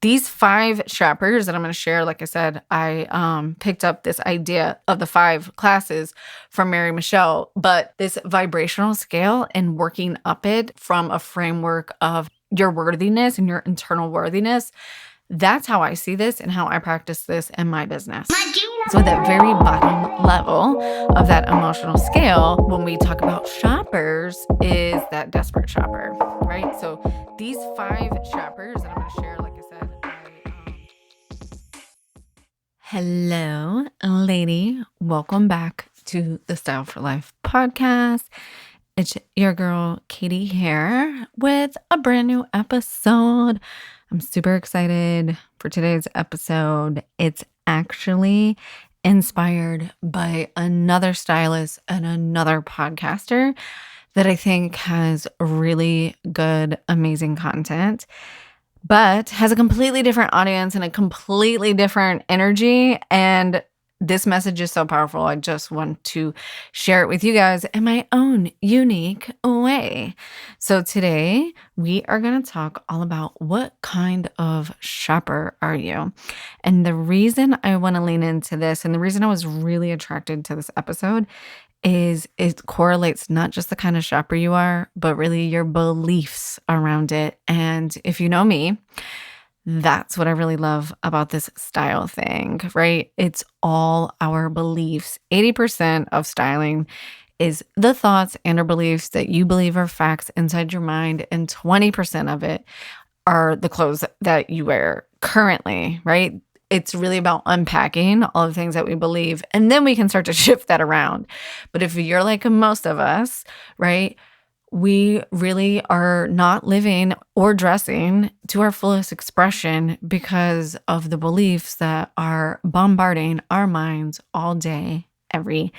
These 5 strappers that I'm going to share, like I said, I picked up this idea of the 5 classes from Mary Michelle, but this vibrational scale and working up it from a framework of your worthiness and your internal worthiness. That's how I see this and how I practice this in my business. So at that very bottom level of that emotional scale, when we talk about shoppers, is that desperate shopper, right? So these 5 shoppers that I'm going to share, like I said, hello, lady. Welcome back to the Style for Life podcast. It's your girl, Katie, here with a brand new episode. I'm super excited for today's episode. It's actually inspired by another stylist and another podcaster that I think has really good, amazing content, but has a completely different audience and a completely different energy. And this message is so powerful. I just want to share it with you guys in my own unique way. So today we are going to talk all about what kind of shopper are you? And the reason I want to lean into this and the reason I was really attracted to this episode is it correlates not just the kind of shopper you are, but really your beliefs around it. And if you know me, that's what I really love about this style thing, right? It's all our beliefs. 80% of styling is the thoughts and or beliefs that you believe are facts inside your mind, and 20% of it are the clothes that you wear currently, right? It's really about unpacking all the things that we believe, and then we can start to shift that around. But if you're like most of us, right, we really are not living or dressing to our fullest expression because of the beliefs that are bombarding our minds all day, every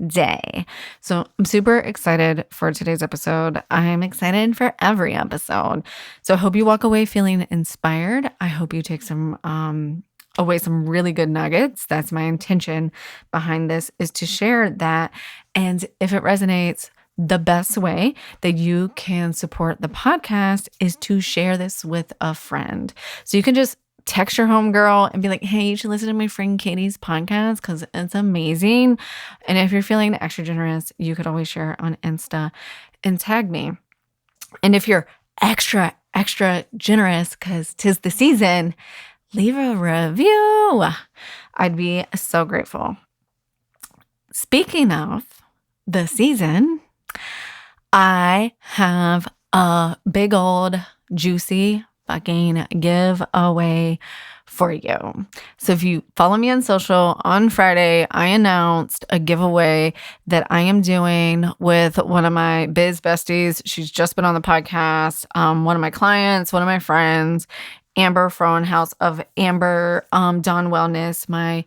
day. So I'm super excited for today's episode. I'm excited for every episode. So I hope you walk away feeling inspired. I hope you take some away some really good nuggets. That's my intention behind this, is to share that. And if it resonates, the best way that you can support the podcast is to share this with a friend. So you can just text your homegirl and be like, hey, you should listen to my friend Katie's podcast because it's amazing. And if you're feeling extra generous, you could always share it on Insta and tag me. And if you're extra generous because 'tis the season, leave a review. I'd be so grateful. Speaking of the season, I have a big old juicy fucking giveaway for you. So if you follow me on social, on Friday, I announced a giveaway that I am doing with one of my biz besties. She's just been on the podcast. One of my clients, one of my friends, Amber Frohenhouse of Amber Dawn Wellness, my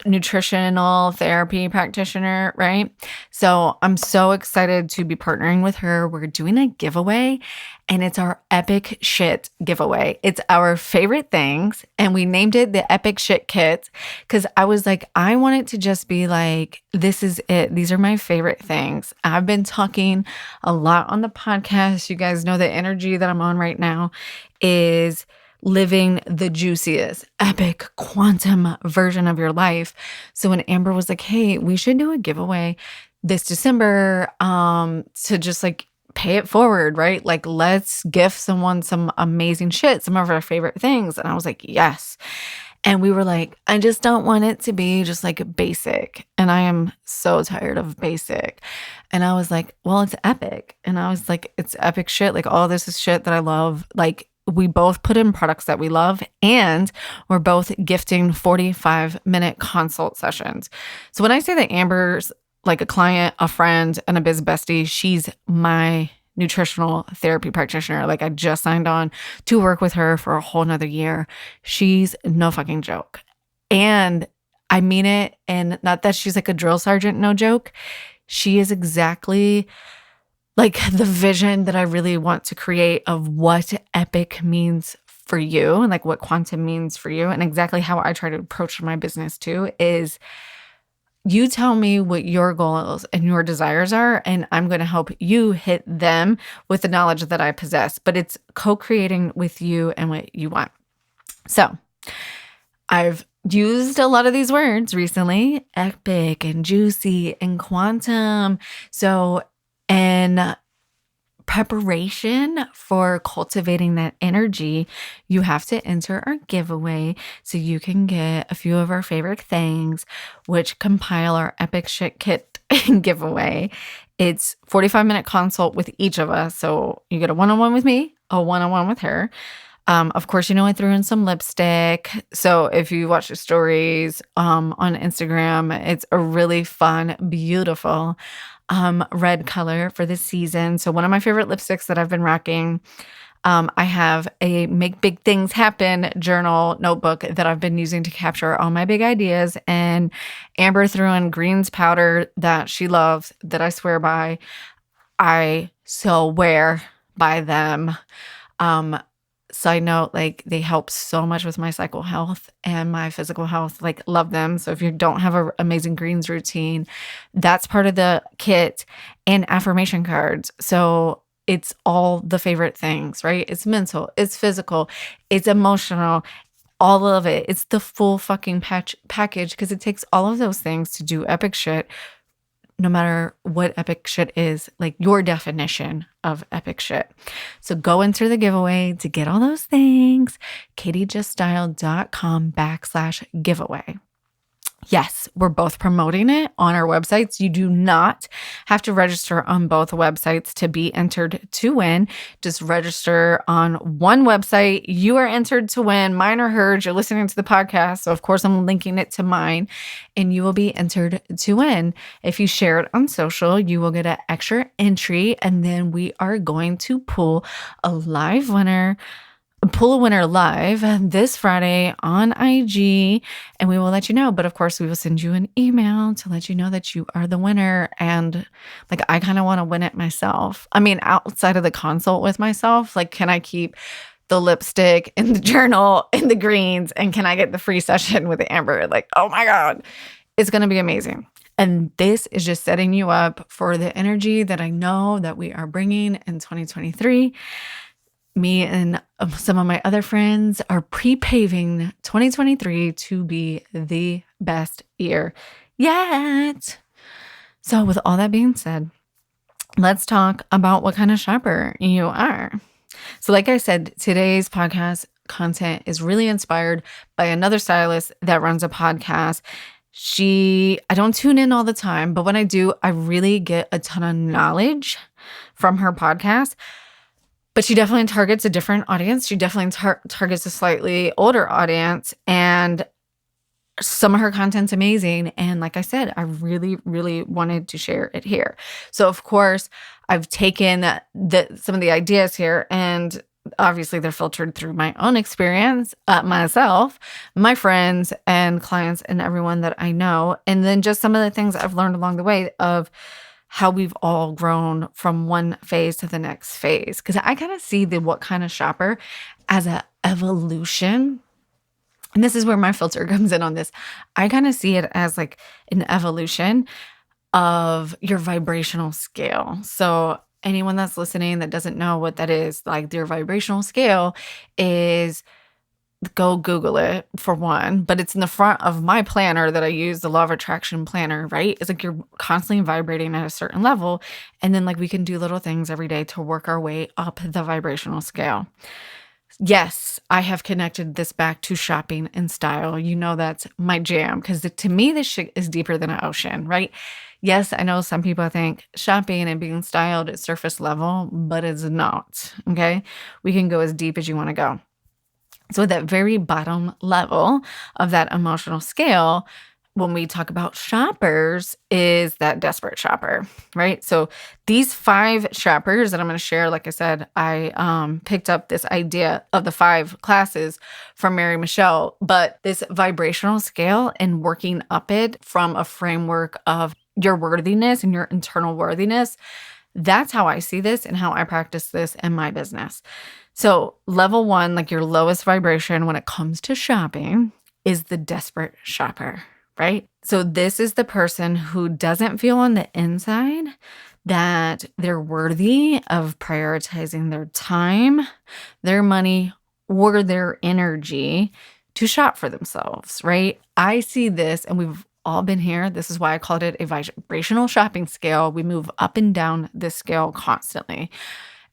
nutritional therapy practitioner, right? So I'm so excited to be partnering with her. We're doing a giveaway, and it's our epic shit giveaway. It's our favorite things, and we named it the Epic Shit Kit because I was like, I want it to just be like, this is it. These are my favorite things. I've been talking a lot on the podcast. You guys know the energy that I'm on right now is living the juiciest, epic quantum version of your life. So when Amber was like, hey, we should do a giveaway this December to just like pay it forward, right? Like, let's gift someone some amazing shit, some of our favorite things. And I was like, yes. And we were like, I just don't want it to be just like basic. And I am so tired of basic. And I was like, well, it's epic. And I was like, it's epic shit. Like, all this is shit that I love. Like, we both put in products that we love, and we're both gifting 45-minute consult sessions. So when I say that Amber's like a client, a friend, and a biz bestie, she's my nutritional therapy practitioner. Like, I just signed on to work with her for a whole nother year. She's no fucking joke. And I mean it. And not that she's like a drill sergeant, no joke. She is exactly like the vision that I really want to create of what epic means for you and like what quantum means for you, and exactly how I try to approach my business too is you tell me what your goals and your desires are, and I'm going to help you hit them with the knowledge that I possess. But it's co-creating with you and what you want. So I've used a lot of these words recently, epic and juicy and quantum. So, in preparation for cultivating that energy, you have to enter our giveaway so you can get a few of our favorite things, which compile our epic shit kit giveaway. It's 45-minute consult with each of us. So you get a one-on-one with me, a one-on-one with her. Of course, I threw in some lipstick. So if you watch the stories on Instagram, it's a really fun, beautiful red color for this season. So one of my favorite lipsticks that I've been rocking. I have a Make Big Things Happen journal notebook that I've been using to capture all my big ideas. And Amber threw in greens powder that she loves, that I swear by. I swear by them. Side note, they help so much with my psycho health and my physical health. Love them. So if you don't have an amazing greens routine, that's part of the kit, and affirmation cards. So it's all the favorite things, right? It's mental, it's physical, it's emotional, all of it. It's the full fucking package, because it takes all of those things to do epic shit, no matter what epic shit is, your definition of epic shit. So go enter the giveaway to get all those things. katiejuststyle.com/giveaway. Yes, we're both promoting it on our websites. You do not have to register on both websites to be entered to win. Just register on one website. You are entered to win. Mine or hers. You're listening to the podcast, so of course I'm linking it to mine, and you will be entered to win. If you share it on social, you will get an extra entry, and then we are going to pull a winner live this Friday on IG, and we will let you know. But of course, we will send you an email to let you know that you are the winner. And I kind of want to win it myself. I mean, outside of the consult with myself, can I keep the lipstick and the journal and the greens, and can I get the free session with Amber? Oh my God, it's going to be amazing. And this is just setting you up for the energy that I know that we are bringing in 2023. Me and some of my other friends are pre-paving 2023 to be the best year yet. So with all that being said, let's talk about what kind of shopper you are. So like I said, today's podcast content is really inspired by another stylist that runs a podcast. I don't tune in all the time, but when I do, I really get a ton of knowledge from her podcast. But she definitely targets a different audience. She definitely targets a slightly older audience. And some of her content's amazing. And like I said, I really, really wanted to share it here. So of course, I've taken some of the ideas here, and obviously they're filtered through my own experience, myself, my friends and clients, and everyone that I know. And then just some of the things I've learned along the way of how we've all grown from one phase to the next phase. Because I kind of see the what kind of shopper as an evolution. And this is where my filter comes in on this. I kind of see it as an evolution of your vibrational scale. So anyone that's listening that doesn't know what that is, their vibrational scale is, go Google it for one, but it's in the front of my planner that I use, the Law of Attraction planner, right? It's you're constantly vibrating at a certain level. And then we can do little things every day to work our way up the vibrational scale. Yes, I have connected this back to shopping and style. That's my jam, because to me, this shit is deeper than an ocean, right? Yes, I know some people think shopping and being styled is surface level, but it's not, okay? We can go as deep as you want to go. So at that very bottom level of that emotional scale, when we talk about shoppers, is that desperate shopper, right? So these 5 shoppers that I'm going to share, like I said, I picked up this idea of the 5 classes from Mary Michelle, but this vibrational scale and working up it from a framework of your worthiness and your internal worthiness, that's how I see this and how I practice this in my business. So level 1, your lowest vibration when it comes to shopping, is the desperate shopper, right? So this is the person who doesn't feel on the inside that they're worthy of prioritizing their time, their money, or their energy to shop for themselves, right? I see this, and we've all been here. This is why I called it a vibrational shopping scale. We move up and down this scale constantly.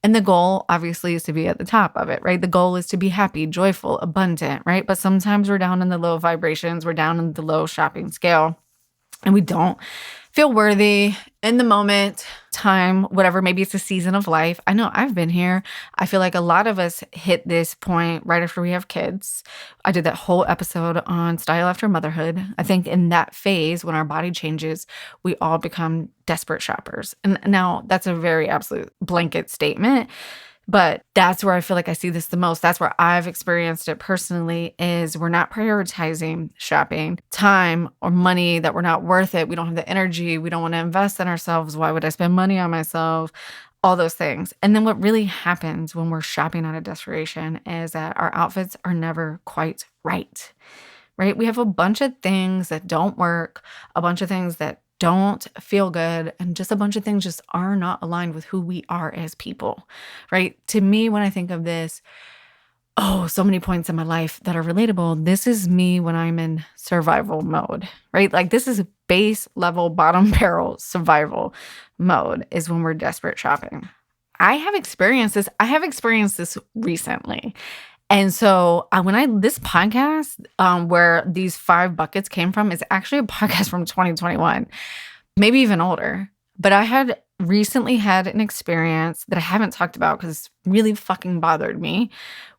And the goal obviously is to be at the top of it, right? The goal is to be happy, joyful, abundant, right? But sometimes we're down in the low vibrations, we're down in the low shopping scale, and we don't feel worthy in the moment, time, whatever. Maybe it's a season of life. I know I've been here. I feel like a lot of us hit this point right after we have kids. I did that whole episode on style after motherhood. I think in that phase, when our body changes, we all become desperate shoppers. And now that's a very absolute blanket statement, but that's where I feel like I see this the most. That's where I've experienced it personally, is we're not prioritizing shopping time or money, that we're not worth it. We don't have the energy. We don't want to invest in ourselves. Why would I spend money on myself? All those things. And then what really happens when we're shopping out of desperation is that our outfits are never quite right? We have a bunch of things that don't work, a bunch of things that don't feel good, and just a bunch of things just are not aligned with who we are as people, right? To me, when I think of this, so many points in my life that are relatable. This is me when I'm in survival mode, right? Like this is base level, bottom barrel survival mode is when we're desperate shopping. I have experienced this. I have experienced this recently. And so this podcast, where these 5 buckets came from, is actually a podcast from 2021, maybe even older. But I had recently had an experience that I haven't talked about because it's really fucking bothered me,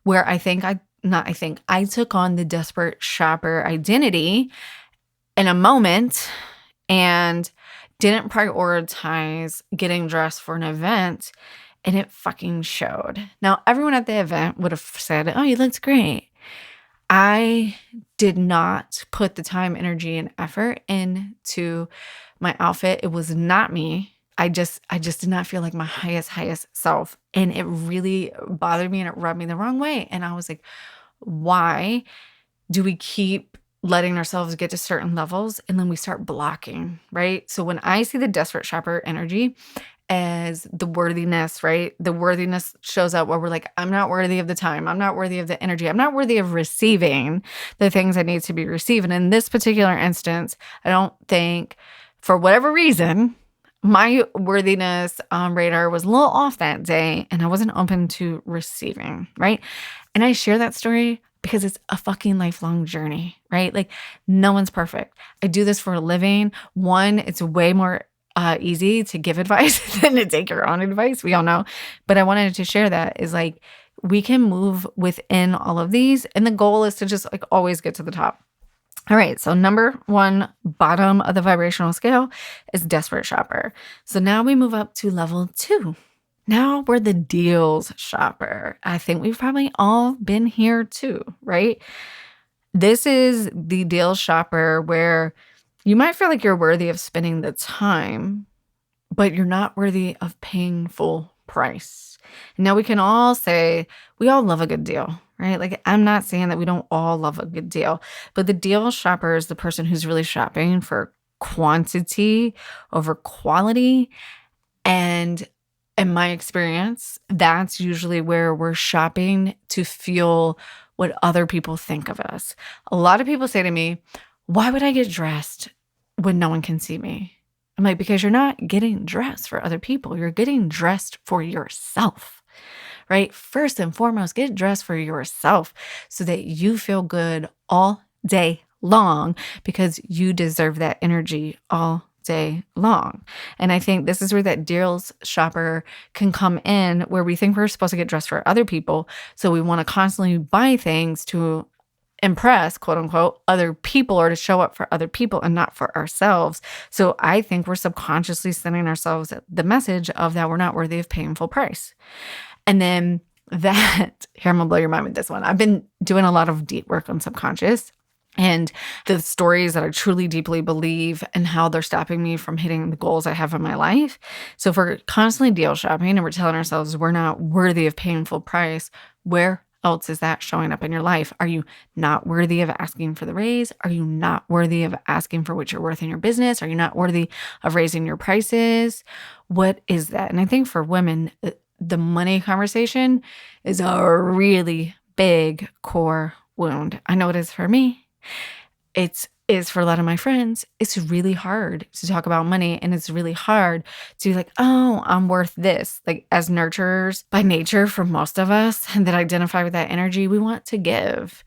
where I took on the desperate shopper identity in a moment and didn't prioritize getting dressed for an event. And it fucking showed. Now, everyone at the event would have said, "Oh, you looked great." I did not put the time, energy, and effort into my outfit. It was not me. I just did not feel like my highest self. And it really bothered me and it rubbed me the wrong way. And I was like, why do we keep letting ourselves get to certain levels and then we start blocking, right? So when I see the desperate shopper energy as the worthiness, right? The worthiness shows up where we're like, I'm not worthy of the time. I'm not worthy of the energy. I'm not worthy of receiving the things I need to be receiving. In this particular instance, I don't think, for whatever reason, my worthiness radar was a little off that day and I wasn't open to receiving, right? And I share that story because it's a fucking lifelong journey, right? Like no one's perfect. I do this for a living. One, it's way more easy to give advice than to take your own advice. We all know. But I wanted to share that is like, we can move within all of these. And the goal is to just like always get to the top. All right. So number 1, bottom of the vibrational scale is desperate shopper. So now we move up to level 2. Now we're the deals shopper. I think we've probably all been here too, right? This is the deals shopper where you might feel like you're worthy of spending the time, but you're not worthy of paying full price. Now we can all say we all love a good deal, right? Like I'm not saying that we don't all love a good deal, but the deal shopper is the person who's really shopping for quantity over quality. And in my experience, that's usually where we're shopping to feel what other people think of us. A lot of people say to me, why would I get dressed when no one can see me? I'm like, because you're not getting dressed for other people. You're getting dressed for yourself, right? First and foremost, get dressed for yourself so that you feel good all day long because you deserve that energy all day long. And I think this is where that deals shopper can come in, where we think we're supposed to get dressed for other people. So we want to constantly buy things to impress, quote unquote, other people or to show up for other people and not for ourselves. So I think we're subconsciously sending ourselves the message of that we're not worthy of paying full price. And then here, I'm gonna blow your mind with this one. I've been doing a lot of deep work on subconscious and the stories that I truly deeply believe and how they're stopping me from hitting the goals I have in my life. So if we're constantly deal shopping and we're telling ourselves we're not worthy of paying full price, where else is that showing up in your life? Are you not worthy of asking for the raise? Are you not worthy of asking for what you're worth in your business? Are you not worthy of raising your prices? What is that? And I think for women, the money conversation is a really big core wound. I know it is for me. It is for a lot of my friends. It's really hard to talk about money, and it's really hard to be like, oh, I'm worth this. Like, as nurturers by nature for most of us that identify with that energy, we want to give.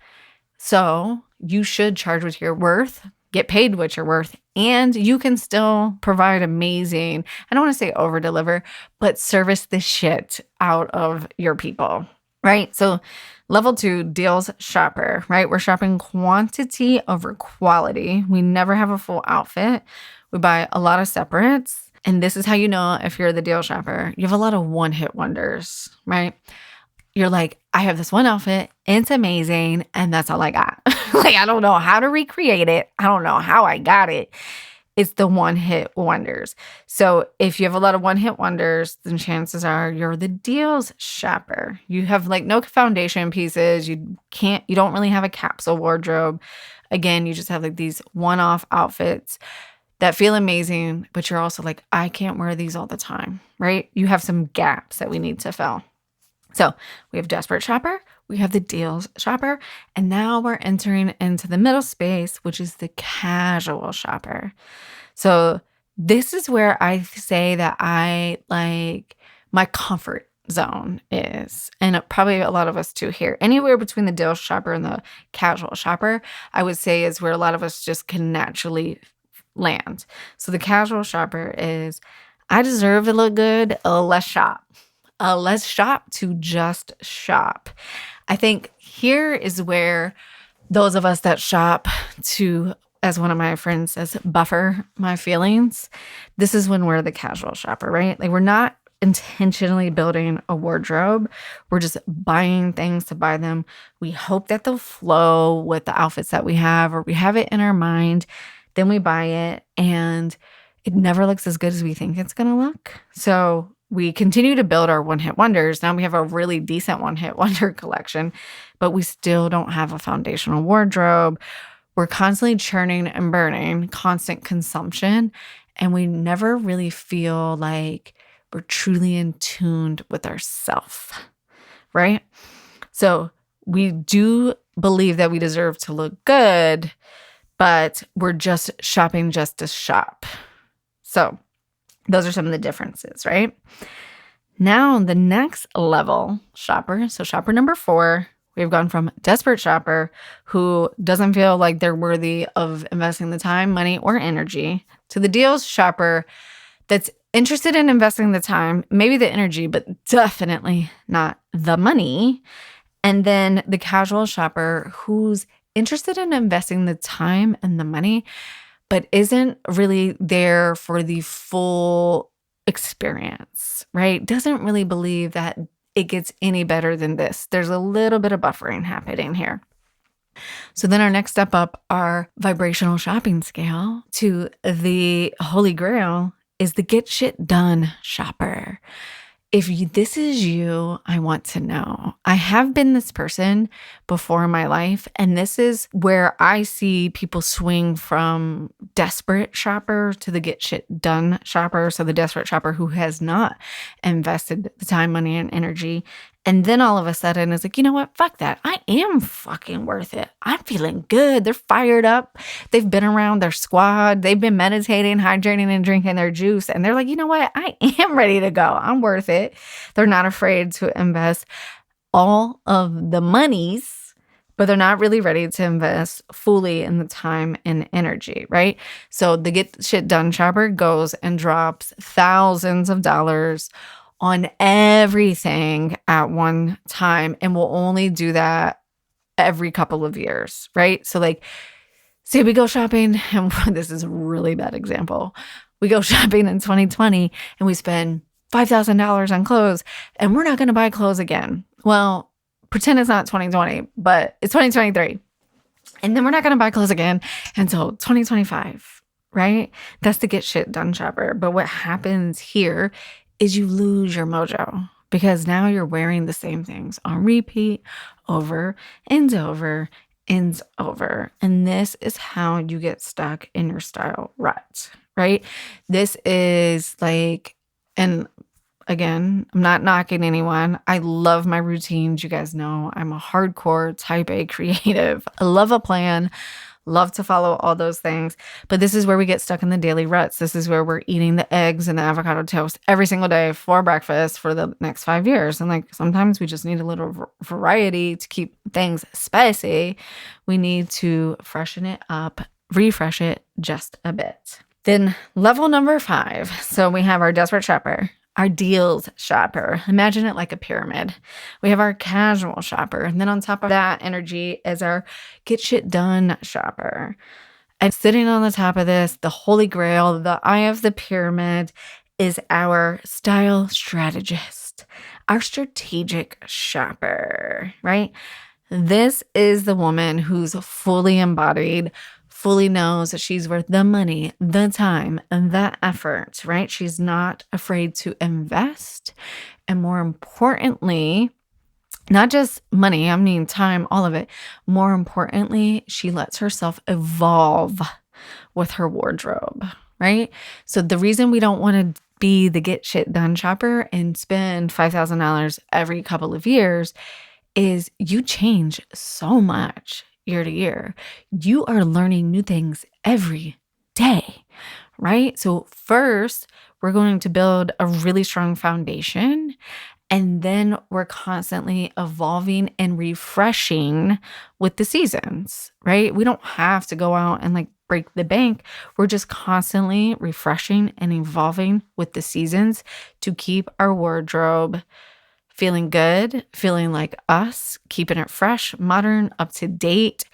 So you should charge what you're worth, get paid what you're worth, and you can still provide amazing, I don't want to say over deliver, but service the shit out of your people, right? So level 2, deals shopper, right? We're shopping quantity over quality. We never have a full outfit. We buy a lot of separates. And this is how you know if you're the deal shopper. You have a lot of one-hit wonders, right? You're like, I have this one outfit, it's amazing, and that's all I got. Like, I don't know how to recreate it. I don't know how I got it. It's the one-hit wonders. So if you have a lot of one-hit wonders, then chances are you're the deals shopper. You have like no foundation pieces. You don't really have a capsule wardrobe. Again, you just have like these one-off outfits that feel amazing, but you're also like, I can't wear these all the time, right? You have some gaps that we need to fill. So we have desperate shopper, we have the deals shopper, and now we're entering into the middle space, which is the casual shopper. So this is where I say that I like my comfort zone is, and probably a lot of us too here. Anywhere between the deals shopper and the casual shopper, I would say is where a lot of us just can naturally land. So the casual shopper is, I deserve to look good, let's shop. Let's shop to just shop. I think here is where those of us that shop to, as one of my friends says, buffer my feelings. This is when we're the casual shopper, right? Like, we're not intentionally building a wardrobe. We're just buying things to buy them. We hope that they'll flow with the outfits that we have, or we have it in our mind. Then we buy it and it never looks as good as we think it's going to look. So we continue to build our one-hit wonders. Now we have a really decent one-hit wonder collection, but we still don't have a foundational wardrobe. We're constantly churning and burning, constant consumption, and we never really feel like we're truly in tune with ourselves, right? So we do believe that we deserve to look good, but we're just shopping just to shop. So those are some of the differences, right? Now, the next level shopper, so shopper number 4, we've gone from desperate shopper who doesn't feel like they're worthy of investing the time, money, or energy, to the deals shopper that's interested in investing the time, maybe the energy, but definitely not the money. And then the casual shopper who's interested in investing the time and the money, but isn't really there for the full experience, right? Doesn't really believe that it gets any better than this. There's a little bit of buffering happening here. So then our next step up our vibrational shopping scale to the holy grail is the get shit done shopper. If this is you, I want to know. I have been this person before in my life, and this is where I see people swing from desperate shopper to the get shit done shopper. So the desperate shopper who has not invested the time, money, and energy. And then all of a sudden it's like, you know what? Fuck that. I am fucking worth it. I'm feeling good. They're fired up. They've been around their squad. They've been meditating, hydrating, and drinking their juice. And they're like, you know what? I am ready to go. I'm worth it. They're not afraid to invest all of the monies, but they're not really ready to invest fully in the time and energy, right? So the get shit done shopper goes and drops thousands of dollars on everything at one time, and will only do that every couple of years, right? So like, say we go shopping, and this is a really bad example. We go shopping in 2020 and we spend $5,000 on clothes, and we're not going to buy clothes again. Well, pretend it's not 2020, but it's 2023. And then we're not going to buy clothes again until 2025, right? That's the get shit done shopper. But what happens here is you lose your mojo, because now you're wearing the same things on repeat over and over and over. And this is how you get stuck in your style rut, right? This is like, and again, I'm not knocking anyone. I love my routines. You guys know I'm a hardcore type A creative. I love a plan, love to follow all those things. But this is where we get stuck in the daily ruts. This is where we're eating the eggs and the avocado toast every single day for breakfast for the next 5 years. And like sometimes we just need a little variety to keep things spicy. We need to freshen it up, refresh it just a bit. Then level number 5. So we have our desperate shopper, our deals shopper. Imagine it like a pyramid. We have our casual shopper. And then on top of that energy is our get shit done shopper. And sitting on the top of this, the holy grail, the eye of the pyramid, is our style strategist, our strategic shopper, right? This is the woman who's fully embodied, fully knows that she's worth the money, the time, and the effort, right? She's not afraid to invest. And more importantly, not just money, I mean time, all of it. More importantly, she lets herself evolve with her wardrobe, right? So the reason we don't want to be the get shit done shopper and spend $5,000 every couple of years is you change so much year to year. You are learning new things every day, right? So first, we're going to build a really strong foundation, and then we're constantly evolving and refreshing with the seasons, right? We don't have to go out and like break the bank. We're just constantly refreshing and evolving with the seasons to keep our wardrobe feeling good, feeling like us, keeping it fresh, modern, up to date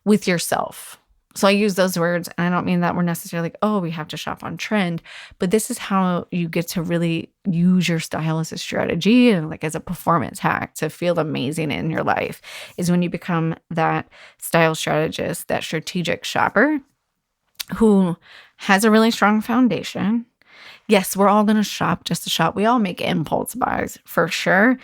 with yourself. So I use those words, and I don't mean that we're necessarily like, oh, we have to shop on trend, but this is how you get to really use your style as a strategy and like as a performance hack to feel amazing in your life, is when you become that style strategist, that strategic shopper who has a really strong foundation. Yes, we're all going to shop just to shop. We all make impulse buys for sure.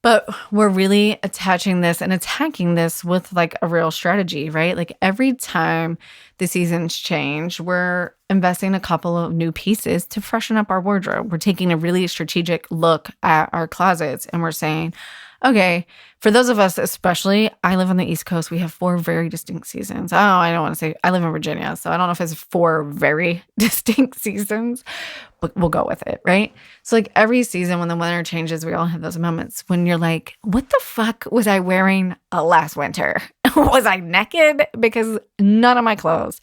But we're really attaching this and attacking this with like a real strategy, right? Like every time the seasons change, we're investing a couple of new pieces to freshen up our wardrobe. We're taking a really strategic look at our closets and we're saying, okay, for those of us, especially, I live on the East Coast. We have 4 very distinct seasons. Oh, I don't want to say, I live in Virginia, so I don't know if it's 4 very distinct seasons, but we'll go with it, right? So like every season when the weather changes, we all have those moments when you're like, what the fuck was I wearing last winter? Was I naked? Because none of my clothes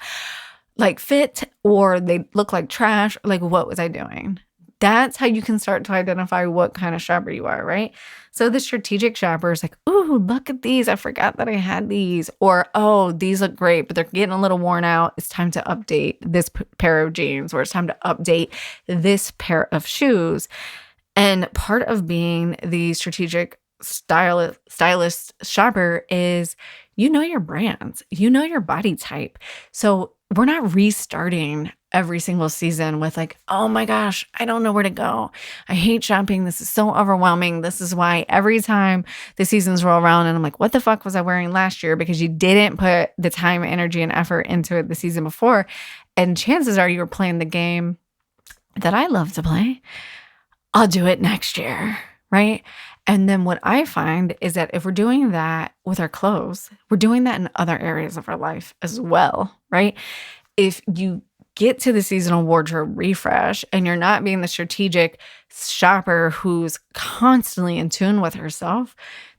like fit or they look like trash. Like what was I doing? That's how you can start to identify what kind of shopper you are, right? So the strategic shopper is like, ooh, look at these. I forgot that I had these. Or, oh, these look great, but they're getting a little worn out. It's time to update this pair of jeans, or it's time to update this pair of shoes. And part of being the strategic stylist shopper is you know your brands, you know your body type. So we're not restarting every single season with like, oh my gosh, I don't know where to go. I hate shopping. This is so overwhelming. This is why every time the seasons roll around and I'm like, what the fuck was I wearing last year? Because you didn't put the time, energy, and effort into it the season before. And chances are you were playing the game that I love to play. I'll do it next year, right? And then what I find is that if we're doing that with our clothes, we're doing that in other areas of our life as well, right? If you get to the seasonal wardrobe refresh and you're not being the strategic shopper who's constantly in tune with herself,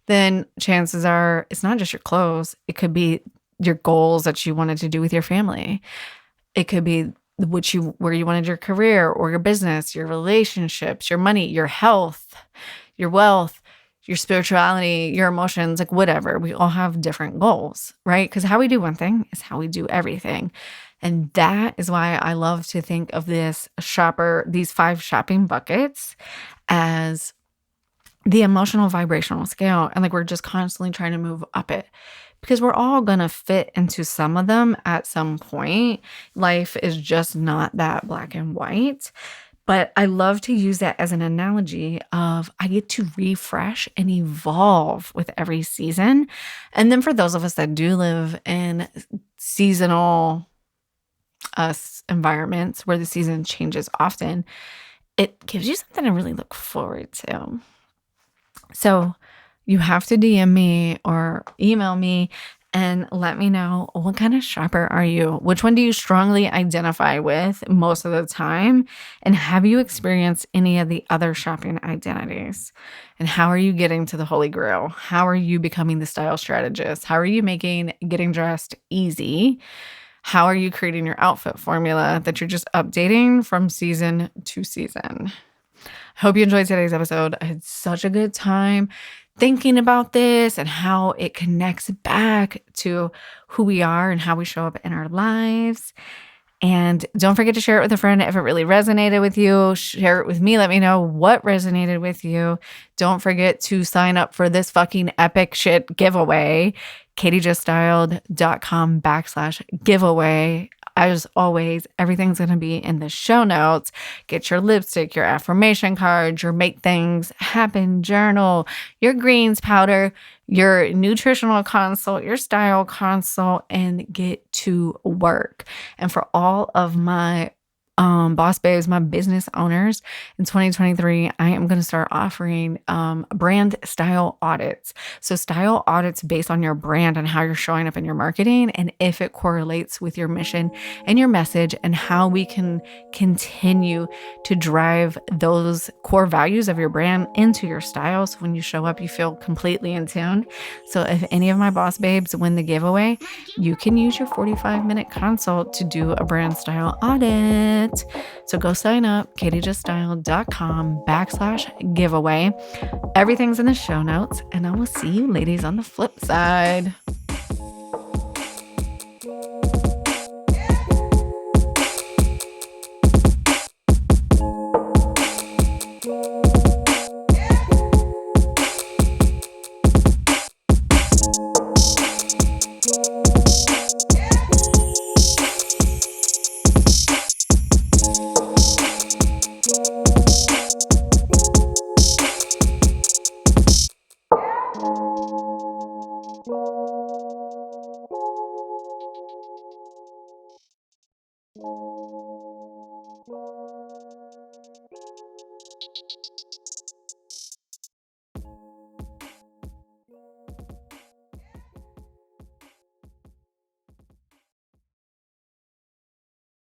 then chances are it's not just your clothes. It could be your goals that you wanted to do with your family. It could be where you wanted your career or your business, your relationships, your money, your health, your wealth, your spirituality, your emotions, like whatever. We all have different goals, right? Because how we do one thing is how we do everything. And that is why I love to think of these 5 shopping buckets as the emotional vibrational scale. And like we're just constantly trying to move up it because we're all going to fit into some of them at some point. Life is just not that black and white. But I love to use that as an analogy of I get to refresh and evolve with every season. And then for those of us that do live in seasonal environments where the season changes often, it gives you something to really look forward to. So you have to DM me or email me and let me know, what kind of shopper are you? Which one do you strongly identify with most of the time? And have you experienced any of the other shopping identities? And how are you getting to the Holy Grail? How are you becoming the style strategist? How are you making getting dressed easy? How are you creating your outfit formula that you're just updating from season to season? I hope you enjoyed today's episode. I had such a good time thinking about this and how it connects back to who we are and how we show up in our lives. And don't forget to share it with a friend if it really resonated with you. Share it with me. Let me know what resonated with you. Don't forget to sign up for this fucking epic shit giveaway. KatieJustStyled.com/giveaway. As always, everything's going to be in the show notes. Get your lipstick, your affirmation cards, your make things happen journal, your greens powder, your nutritional consult, your style consult, and get to work. And for all of my boss babes, my business owners, in 2023, I am going to start offering brand style audits. So style audits based on your brand and how you're showing up in your marketing and if it correlates with your mission and your message and how we can continue to drive those core values of your brand into your style. So when you show up, you feel completely in tune. So if any of my boss babes win the giveaway, you can use your 45-minute consult to do a brand style audit. So go sign up, KatieJustStyled.com/giveaway. Everything's in the show notes, and I will see you ladies on the flip side.